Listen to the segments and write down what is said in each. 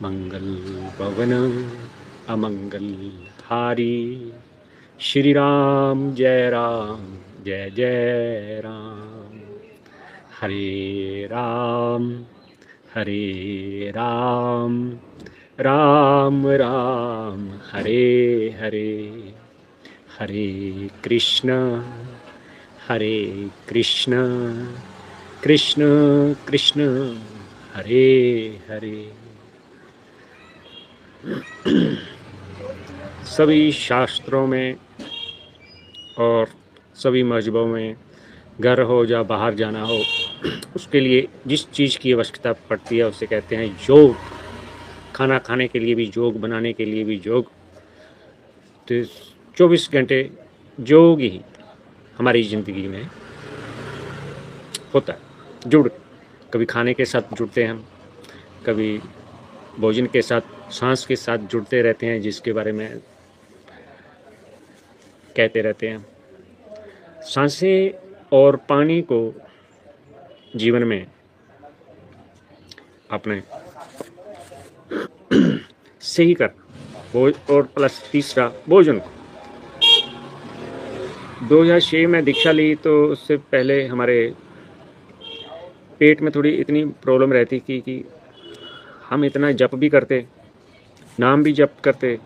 मंगल भवन अमंगल हारी। श्री राम जय जय राम। हरे राम राम राम हरे हरे। हरे कृष्ण कृष्ण कृष्ण हरे हरे। सभी शास्त्रों में और सभी मजहबों में घर हो या बाहर जाना हो, उसके लिए जिस चीज़ की आवश्यकता पड़ती है उसे कहते हैं योग। खाना खाने के लिए भी योग, बनाने के लिए भी योग। तो 24 घंटे योग ही हमारी ज़िंदगी में होता है। कभी खाने के साथ जुड़ते हैं हम, कभी भोजन के साथ, सांस के साथ जुड़ते रहते हैं, जिसके बारे में कहते रहते हैं। सांसें और पानी को जीवन में अपने सही करना, और प्लस तीसरा भोजन को। 2006 में दीक्षा ली तो उससे पहले हमारे पेट में थोड़ी इतनी प्रॉब्लम रहती कि हम इतना जप भी करते, नाम भी जप करते,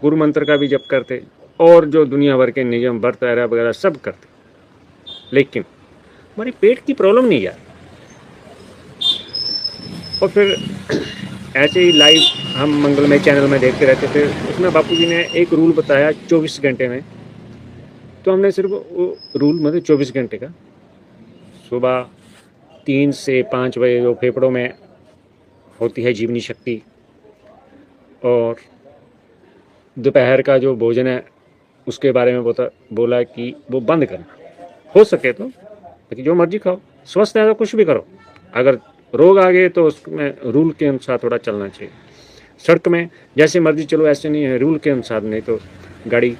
गुरु मंत्र का भी जप करते, और जो दुनिया भर के नियम व्रत वगैरह सब करते, लेकिन हमारी पेट की प्रॉब्लम नहीं आई। और फिर ऐसे ही लाइव हम मंगलमय चैनल में देखते रहते थे, उसमें बापू जी ने एक रूल बताया 24 घंटे में। तो हमने सिर्फ वो रूल, मतलब 24 घंटे का, सुबह 3 से 5 बजे जो फेफड़ों में होती है जीवनी शक्ति, और दोपहर का जो भोजन है उसके बारे में बोला कि वो बंद करना हो सके तो, बाकी जो मर्जी खाओ, स्वस्थ है तो कुछ भी करो, अगर रोग आ गए तो उसमें रूल के अनुसार थोड़ा चलना चाहिए। सड़क में जैसे मर्जी चलो, ऐसे नहीं है, रूल के अनुसार, नहीं तो गाड़ी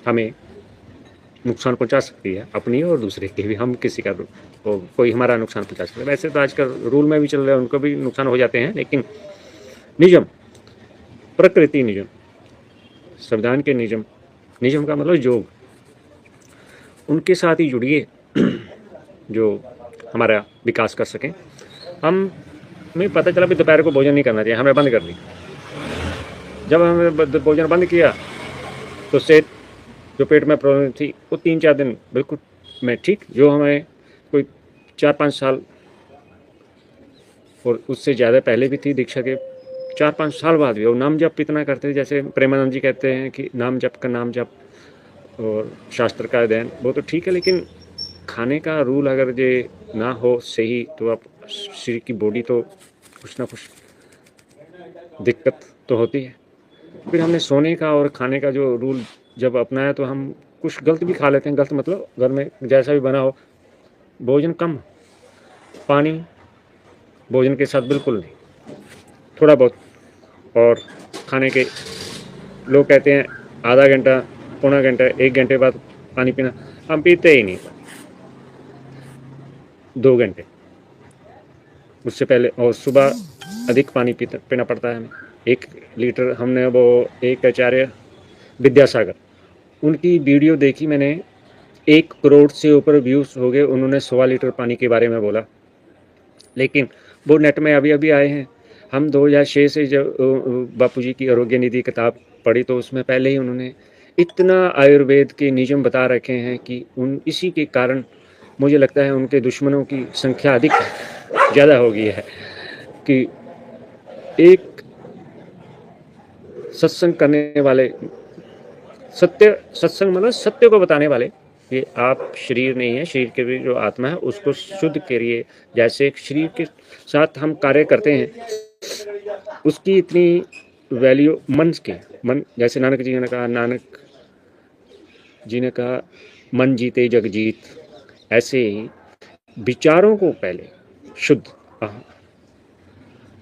हमें नुकसान पहुंचा सकती है, अपनी और दूसरे के भी। हम किसी का कोई हमारा नुकसान पहुंचा सकता है। वैसे तो आजकल रूल में भी चल रहे हैं, उनको भी नुकसान हो जाते हैं, लेकिन नियम, प्रकृति नियम, संविधान के नियम का मतलब योग, उनके साथ ही जुड़िए जो हमारा विकास कर सकें। हमें पता चला भी दोपहर को भोजन नहीं करना चाहिए, हमने बंद कर दी। जब हमने भोजन बंद किया तो सेहत, जो पेट में प्रॉब्लम थी, वो 3-4 दिन बिल्कुल मैं ठीक, जो हमें कोई 4-5 साल और उससे ज़्यादा पहले भी थी, दीक्षा के 4-5 साल बाद भी, और नाम जप इतना करते थे, जैसे प्रेमानंद जी कहते हैं कि नाम जप का नाम जप और शास्त्र का अध्ययन, वो तो ठीक है, लेकिन खाने का रूल अगर ये ना हो सही तो आप शरीर की बॉडी तो कुछ ना कुछ दिक्कत तो होती है। फिर हमने सोने का और खाने का जो रूल जब अपनाया तो हम कुछ गलत भी खा लेते हैं। गलत मतलब घर में जैसा भी बना हो, भोजन कम, पानी भोजन के साथ बिल्कुल नहीं, थोड़ा बहुत। और खाने के लोग कहते हैं आधा घंटा, पौना घंटा, 1 घंटे बाद पानी पीना, हम पीते ही नहीं। 2 घंटे उससे पहले, और सुबह अधिक पानी पीना पड़ता है हमें। 1 लीटर, हमने वो एक आचार्य विद्यासागर, उनकी वीडियो देखी मैंने, 1 करोड़ से ऊपर व्यूज़ हो गए, उन्होंने 1.25 लीटर पानी के बारे में बोला। लेकिन वो नेट में अभी अभी आए हैं। हम 2006 से जब बापू जी की आरोग्य निधि किताब पढ़ी तो उसमें पहले ही उन्होंने इतना आयुर्वेद के नियम बता रखे हैं कि इसी के कारण मुझे लगता है उनके दुश्मनों की संख्या अधिक ज़्यादा हो गई है। कि एक सत्संग करने वाले, सत्संग मतलब सत्य को बताने वाले, कि आप शरीर नहीं है, शरीर के भी जो आत्मा है उसको शुद्ध करिए। जैसे एक शरीर के साथ हम कार्य करते हैं, उसकी इतनी वैल्यू मन, जैसे नानक जी ने कहा मन जीते जग जीत, ऐसे ही विचारों को पहले शुद्ध,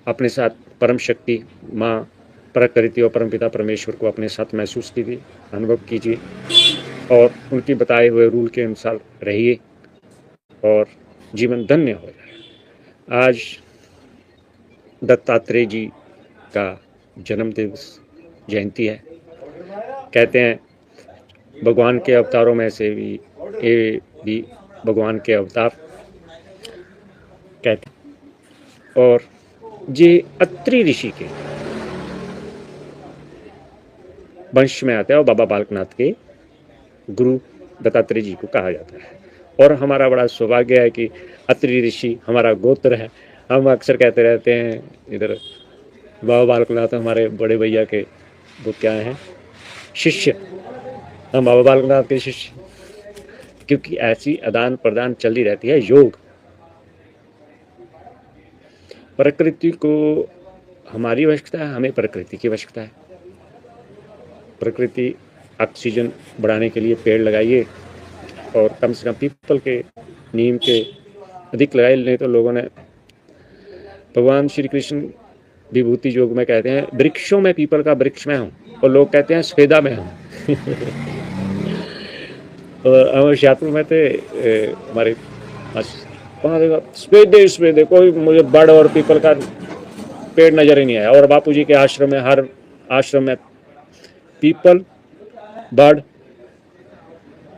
अपने साथ परम शक्ति माँ प्रकृति और परमपिता परमेश्वर को अपने साथ महसूस कीजिए, अनुभव कीजिए, और उनके बताए हुए रूल के अनुसार रहिए और जीवन धन्य हो जाए। आज दत्तात्रेय जी का जन्म दिवस जयंती है। कहते हैं भगवान के अवतारों में से भी ये भी भगवान के अवतार कहते हैं। और ये अत्रि ऋषि के वंश में आते हैं और बाबा बालकनाथ के गुरु दत्तात्रेय जी को कहा जाता है। और हमारा बड़ा सौभाग्य है कि अत्रि ऋषि हमारा गोत्र है। हम अक्सर कहते रहते हैं इधर बाबा बालकनाथ हमारे बड़े भैया के वो क्या हैं, शिष्य। हम बाबा बालकनाथ के शिष्य, क्योंकि ऐसी आदान प्रदान चली रहती है। योग प्रकृति को हमारी आवश्यकता है, हमें प्रकृति की आवश्यकता है। प्रकृति ऑक्सीजन बढ़ाने के लिए पेड़ लगाइए और कम से कम पीपल के, नीम के अधिक लगाए। नहीं तो लोगों ने, भगवान श्री कृष्ण विभूति योग में कहते हैं वृक्षों में पीपल का वृक्ष में हूँ, और लोग कहते हैं सफेदा में हूँ। और हम शाहपुर में थे, हमारे वहाँ देखा सफेदे कोई मुझे बड़ और पीपल का पेड़ नजर ही नहीं आया। और बापूजी के आश्रम में, हर आश्रम में पीपल बड़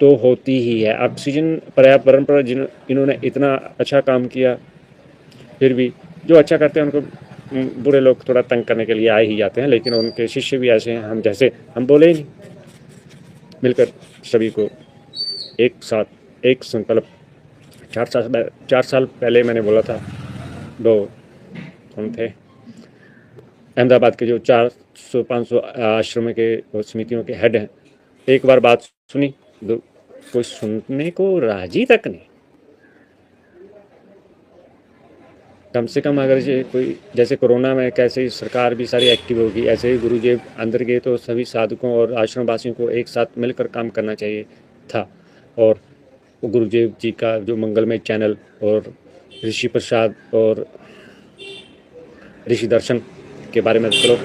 तो होती ही है। ऑक्सीजन पर्यावरण पर इन्होंने इतना अच्छा काम किया, फिर भी जो अच्छा करते हैं उनको बुरे लोग थोड़ा तंग करने के लिए आ ही जाते हैं। लेकिन उनके शिष्य भी ऐसे हैं, हम जैसे, हम बोले ही नहीं। मिलकर सभी को एक साथ एक संकल्प, 4 साल पहले मैंने बोला था, दो हम थे अहमदाबाद के जो 400-500 आश्रम के समितियों के हेड हैं। एक बार बात सुनी, कोई सुनने को राजी तक नहीं। कम से कम अगर ये कोई, जैसे कोरोना में कैसे सरकार भी सारी एक्टिव होगी, ऐसे ही गुरुजी अंदर गए तो सभी साधकों और आश्रम वासियों को एक साथ मिलकर काम करना चाहिए था। और गुरुदेव जी का जो मंगलमय चैनल और ऋषि प्रसाद और ऋषि दर्शन के बारे में चलो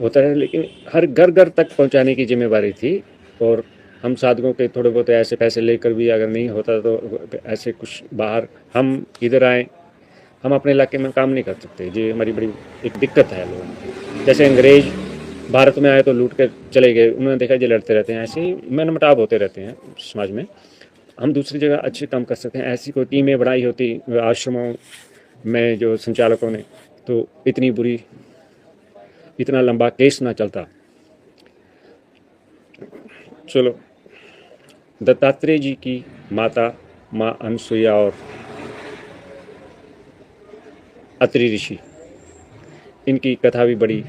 होता है, लेकिन हर घर घर तक पहुंचाने की जिम्मेवारी थी। और हम साधकों के थोड़े बहुत ऐसे पैसे लेकर भी अगर नहीं होता तो ऐसे कुछ बाहर हम इधर आए, हम अपने इलाके में काम नहीं कर सकते। ये हमारी बड़ी एक दिक्कत है लोगों में। जैसे अंग्रेज भारत में आए तो लूट कर चले गए, उन्होंने देखा ये लड़ते रहते हैं, ऐसे ही मनमुटाव होते रहते हैं समाज में। हम दूसरी जगह अच्छे काम कर सकते हैं। ऐसी कोई टीमें बढ़ाई होती आश्रमों में जो संचालकों ने, तो इतनी बुरी, इतना लंबा केस ना चलता। चलो, दत्तात्रेय जी की माता माँ अनसुईया और अत्रि ऋषि, इनकी कथा भी बड़ी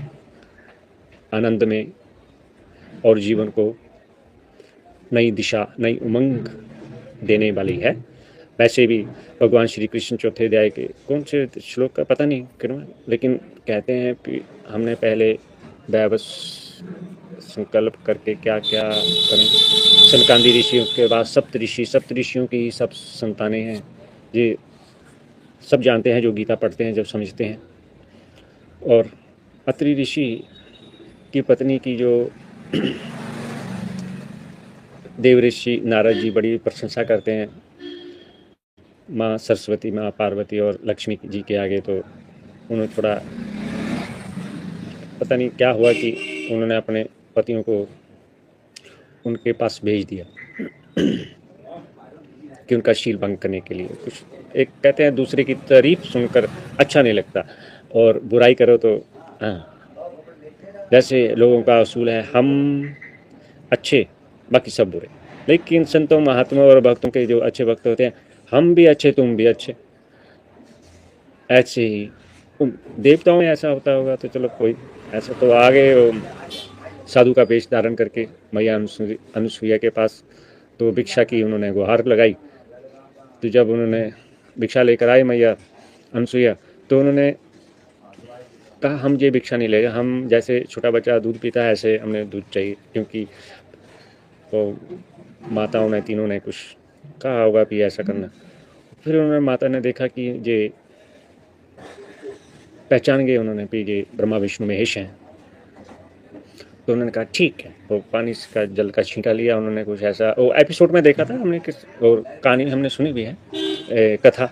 आनंद में और जीवन को नई दिशा, नई उमंग देने वाली है। वैसे भी भगवान श्री कृष्ण चौथे अध्याय के कौन से श्लोक का पता नहीं कितना, लेकिन कहते हैं कि हमने पहले वैवस संकल्प करके क्या क्या करें। सनकादि ऋषियों के बाद सप्त ऋषियों की सब संतानें हैं। ये सब जानते हैं जो गीता पढ़ते हैं, जब समझते हैं। और अत्रि ऋषि की पत्नी की जो देव ऋषि नारद जी बड़ी प्रशंसा करते हैं माँ सरस्वती, माँ पार्वती और लक्ष्मी जी के आगे। तो उन्हें थोड़ा पता नहीं क्या हुआ कि उन्होंने अपने पतियों को उनके पास भेज दिया कि उनका शील भंग करने के लिए। कुछ एक कहते हैं दूसरे की तारीफ सुनकर अच्छा नहीं लगता, और बुराई करो तो हाँ, जैसे लोगों का असूल है हम अच्छे बाकी सब बुरे। लेकिन संतों, महात्माओं और भक्तों के जो अच्छे भक्त होते हैं, हम भी अच्छे तुम भी अच्छे, ऐसे ही देवताओं में ऐसा होता होगा तो चलो कोई ऐसा। तो आगे साधु का वेश धारण करके मैया अनुसुईया के पास तो भिक्षा की, उन्होंने गुहार लगाई। तो जब उन्होंने भिक्षा लेकर आई मैया अनुसुईया, तो उन्होंने कहा हम ये भिक्षा नहीं लेगा, हम जैसे छोटा बच्चा दूध पीता है ऐसे हमें दूध चाहिए। क्योंकि तो माताओं ने तीनों ने कुछ कहा होगा कि ऐसा करना। फिर उन्होंने, माता ने देखा कि ये पहचान गए उन्होंने भी ये ब्रह्मा विष्णु महेश हैं। तो उन्होंने कहा ठीक है। तो पानी का जल का छींटा लिया उन्होंने। कुछ ऐसा वो एपिसोड में देखा था हमने, किस और कहानी हमने सुनी भी है, कथा।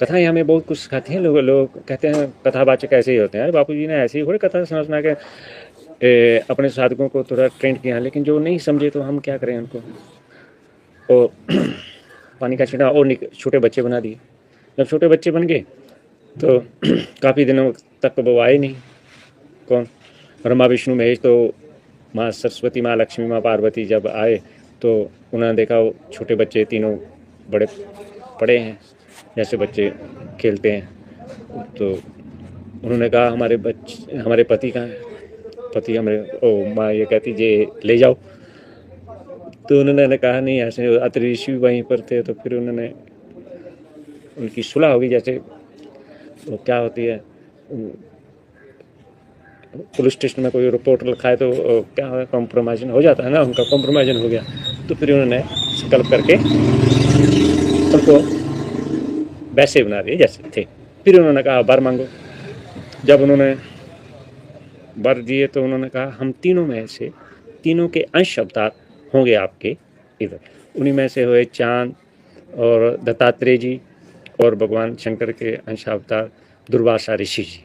कथाएँ हमें बहुत कुछ सिखाती हैं। लोग लोग कहते हैं कथावाचक ऐसे ही होते हैं। अरे बापूजी ने ऐसे ही थोड़ी कथा सुना के अपने साधकों को थोड़ा ट्रेंड किया, लेकिन जो नहीं समझे तो हम क्या करें उनको। और पानी का छिड़काव और छोटे बच्चे बना दिए। जब छोटे बच्चे बन गए तो काफ़ी दिनों तक वो आए नहीं। कौन? ब्रह्मा विष्णु महेश। तो माँ सरस्वती, माँ लक्ष्मी, माँ पार्वती जब आए तो उन्होंने देखा वो छोटे बच्चे तीनों बड़े पड़े हैं, जैसे बच्चे खेलते हैं। तो उन्होंने कहा हमारे पति कहाँ हैं? पति हमारे माँ ये कहती जे ले जाओ। तो उन्होंने कहा नहीं, ऐसे अत्रि ऋषि वहीं पर थे। तो फिर उन्होंने उनकी सुलह होगी, जैसे वो क्या होती है पुलिस स्टेशन में कोई रिपोर्ट लिखा है तो क्या है कॉम्प्रोमाइजन हो जाता है ना, उनका कॉम्प्रोमाइजन हो गया। तो फिर उन्होंने संकल्प करके उनको वैसे बना दिए जैसे थे। फिर उन्होंने कहा वर मांगो। जब उन्होंने वर दिए तो उन्होंने कहा हम तीनों में से तीनों के अंश अवतार होंगे आपके इधर। उन्हीं में से हुए चांद और दत्तात्रेय जी और भगवान शंकर के अंश अवतार दुर्वासा ऋषि जी।